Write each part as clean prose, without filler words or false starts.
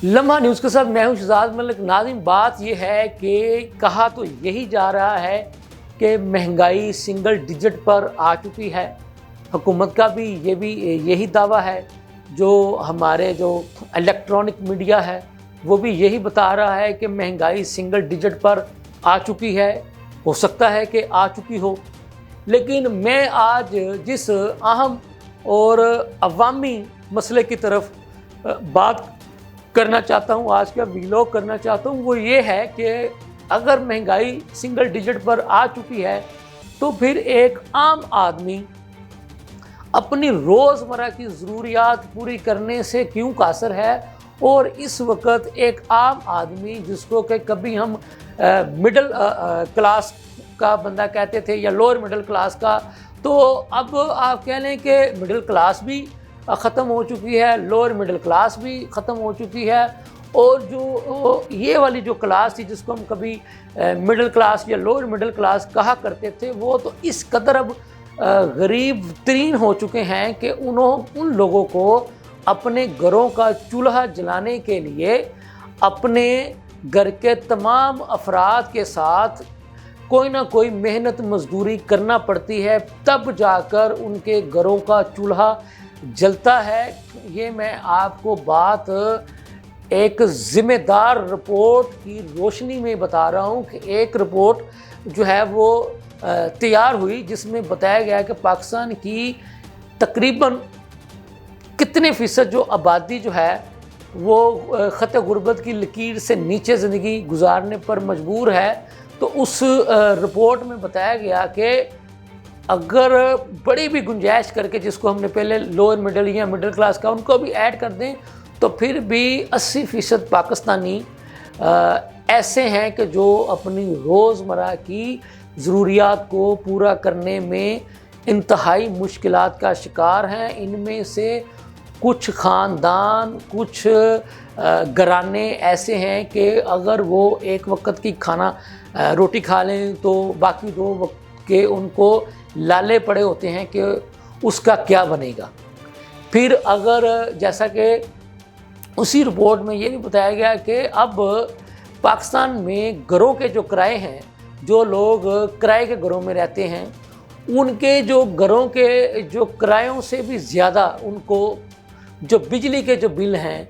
लम्हा न्यूज़ के साथ मैं हूं शहजाद मलिक। नाज़रीन, बात यह है कि कहा तो यही जा रहा है कि महंगाई सिंगल डिजिट पर आ चुकी है। हुकूमत का भी यही दावा है। जो हमारे जो इलेक्ट्रॉनिक मीडिया है वो भी यही बता रहा है कि महंगाई सिंगल डिजिट पर आ चुकी है। हो सकता है कि आ चुकी हो, लेकिन मैं आज जिस अहम और अवामी मसले की तरफ बात करना चाहता हूँ, आज का व्लॉग करना चाहता हूँ, वो ये है कि अगर महंगाई सिंगल डिजिट पर आ चुकी है तो फिर एक आम आदमी अपनी रोज़मर्रा की ज़रूरियात पूरी करने से क्यों कासर है। और इस वक्त एक आम आदमी जिसको कि कभी हम मिडिल क्लास का बंदा कहते थे या लोअर मिडिल क्लास का, तो अब आप कह लें कि मिडिल क्लास भी ख़त्म हो चुकी है, लोअर मिडिल क्लास भी ख़त्म हो चुकी है। और जो ये वाली जो क्लास थी जिसको हम कभी मिडिल क्लास या लोअर मिडिल क्लास कहा करते थे, वो तो इस कदर अब गरीब तरीन हो चुके हैं कि उन लोगों को अपने घरों का चूल्हा जलाने के लिए अपने घर के तमाम अफराद के साथ कोई ना कोई मेहनत मजदूरी करना पड़ती है, तब जाकर उनके घरों का चूल्हा जलता है। ये मैं आपको बात एक ज़िम्मेदार रिपोर्ट की रोशनी में बता रहा हूँ कि एक रिपोर्ट जो है वो तैयार हुई जिसमें बताया गया कि पाकिस्तान की तकरीबन कितने फ़ीसद जो आबादी जो है वो ख़त गुर्बत की लकीर से नीचे ज़िंदगी गुजारने पर मजबूर है। तो उस रिपोर्ट में बताया गया कि अगर बड़ी भी गुंजाइश करके, जिसको हमने पहले लोअर मिडिल या मिडिल क्लास का उनको भी ऐड कर दें, तो फिर भी 80% पाकिस्तानी ऐसे हैं कि जो अपनी रोज़मर्रा की ज़रूरियात को पूरा करने में इंतहाई मुश्किलात का शिकार हैं। इनमें से कुछ ख़ानदान, कुछ घराने ऐसे हैं कि अगर वो एक वक्त की रोटी खा लें तो बाकी 2 वक्त के उनको लाले पड़े होते हैं कि उसका क्या बनेगा। फिर अगर जैसा कि उसी रिपोर्ट में ये भी बताया गया कि अब पाकिस्तान में घरों के जो किराए हैं, जो लोग किराए के घरों में रहते हैं, उनके जो घरों के जो किरायों से भी ज़्यादा उनको जो बिजली के जो बिल हैं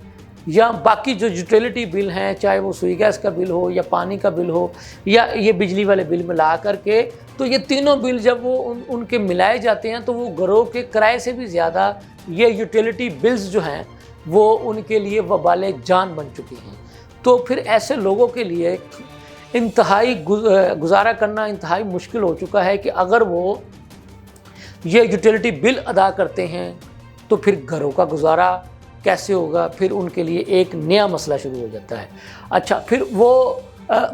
या बाकी जो यूटिलिटी बिल हैं, चाहे वो सुई गैस का बिल हो या पानी का बिल हो या ये बिजली वाले बिल मिला करके, तो ये तीनों बिल जब वो उनके मिलाए जाते हैं तो वो घरों के किराए से भी ज़्यादा ये यूटिलिटी बिल्स जो हैं वो उनके लिए वबाले जान बन चुके हैं। तो फिर ऐसे लोगों के लिए इंतहाई गुजारा करना इंतहाई मुश्किल हो चुका है कि अगर वो ये यूटिलिटी बिल अदा करते हैं तो फिर घरों का गुजारा कैसे होगा। फिर उनके लिए एक नया मसला शुरू हो जाता है। अच्छा, फिर वो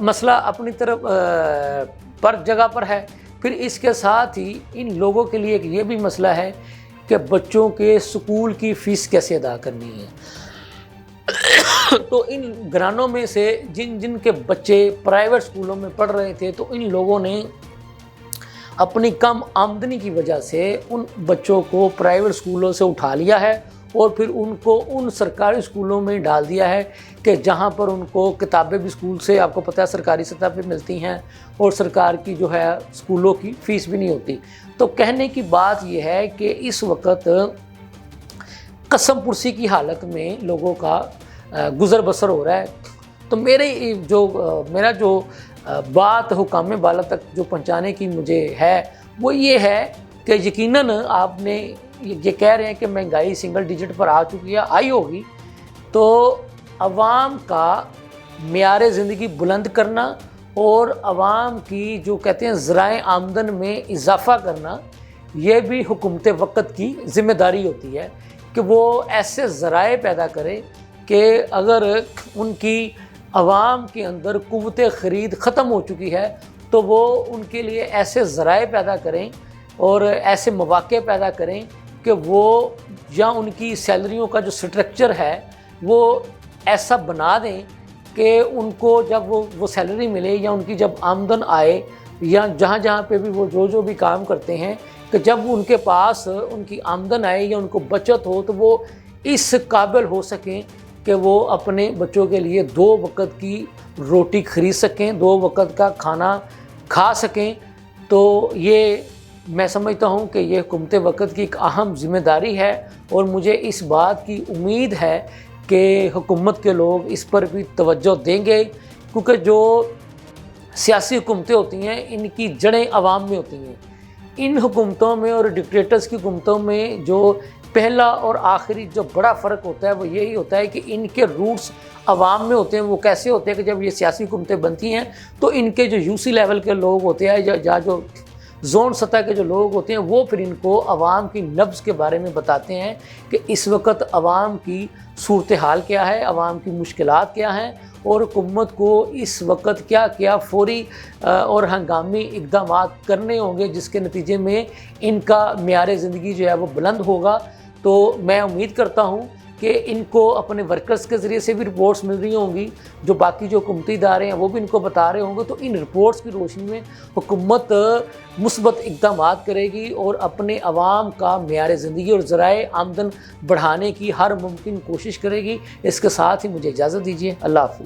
मसला अपनी तरफ पर जगह पर है। फिर इसके साथ ही इन लोगों के लिए एक ये भी मसला है कि बच्चों के स्कूल की फ़ीस कैसे अदा करनी है। तो इन घरानों में से जिन के बच्चे प्राइवेट स्कूलों में पढ़ रहे थे, तो इन लोगों ने अपनी कम आमदनी की वजह से उन बच्चों को प्राइवेट स्कूलों से उठा लिया है और फिर उनको उन सरकारी स्कूलों में डाल दिया है कि जहां पर उनको किताबें भी स्कूल से, आपको पता है, सरकारी सतह पे मिलती हैं और सरकार की जो है स्कूलों की फ़ीस भी नहीं होती। तो कहने की बात यह है कि इस वक्त कसम पुरसी की हालत में लोगों का गुज़र बसर हो रहा है। तो मेरा जो बात हुकाम बाला तक जो पहुंचाने की मुझे है वो ये है कि यकीनन आपने ये कह रहे हैं कि महंगाई सिंगल डिजिट पर आ चुकी है, आई होगी, तो अवाम का मेयार ज़िंदगी बुलंद करना और अवाम की जो कहते हैं ज़राए आमदन में इजाफ़ा करना, ये भी हुकूमत वक्त की ज़िम्मेदारी होती है कि वो ऐसे ज़राए पैदा करें कि अगर उनकी अवाम के अंदर कुव्वत ख़रीद ख़त्म हो चुकी है तो वो उनके लिए ऐसे ज़राए पैदा करें और ऐसे मौक़े पैदा करें कि वो या उनकी सैलरियों का जो स्ट्रक्चर है वो ऐसा बना दें कि उनको जब वो सैलरी मिले या उनकी जब आमदन आए या जहाँ पे भी वो जो भी काम करते हैं, कि जब उनके पास उनकी आमदन आए या उनको बचत हो तो वो इस काबिल हो सकें کہ وہ اپنے بچوں کے لیے 2 وقت کی روٹی خرید سکیں، 2 وقت کا کھانا کھا سکیں۔ تو یہ میں سمجھتا ہوں کہ یہ حکومت وقت کی ایک اہم ذمہ داری ہے، اور مجھے اس بات کی امید ہے کہ حکومت کے لوگ اس پر بھی توجہ دیں گے، کیونکہ جو سیاسی حکومتیں ہوتی ہیں ان کی جڑیں عوام میں ہوتی ہیں۔ ان حکومتوں میں اور ڈکٹیٹرز کی حکومتوں میں جو پہلا اور آخری جو بڑا فرق ہوتا ہے وہ یہی ہوتا ہے کہ ان کے روٹس عوام میں ہوتے ہیں۔ وہ کیسے ہوتے ہیں کہ جب یہ سیاسی حکومتیں بنتی ہیں تو ان کے جو یو سی لیول کے لوگ ہوتے ہیں یا جو زون سطح کے جو لوگ ہوتے ہیں وہ پھر ان کو عوام کی نبض کے بارے میں بتاتے ہیں کہ اس وقت عوام کی صورتحال کیا ہے، عوام کی مشکلات کیا ہیں، اور حکومت کو اس وقت کیا کیا فوری اور ہنگامی اقدامات کرنے ہوں گے جس کے نتیجے میں ان کا معیار زندگی جو ہے وہ بلند ہوگا۔ تو میں امید کرتا ہوں کہ ان کو اپنے ورکرز کے ذریعے سے بھی رپورٹس مل رہی ہوں گی، جو باقی جو حکومتی ادارے ہیں وہ بھی ان کو بتا رہے ہوں گے، تو ان رپورٹس کی روشنی میں حکومت مثبت اقدامات کرے گی اور اپنے عوام کا معیار زندگی اور ذرائع آمدن بڑھانے کی ہر ممکن کوشش کرے گی۔ اس کے ساتھ ہی مجھے اجازت دیجیے، اللہ حافظ۔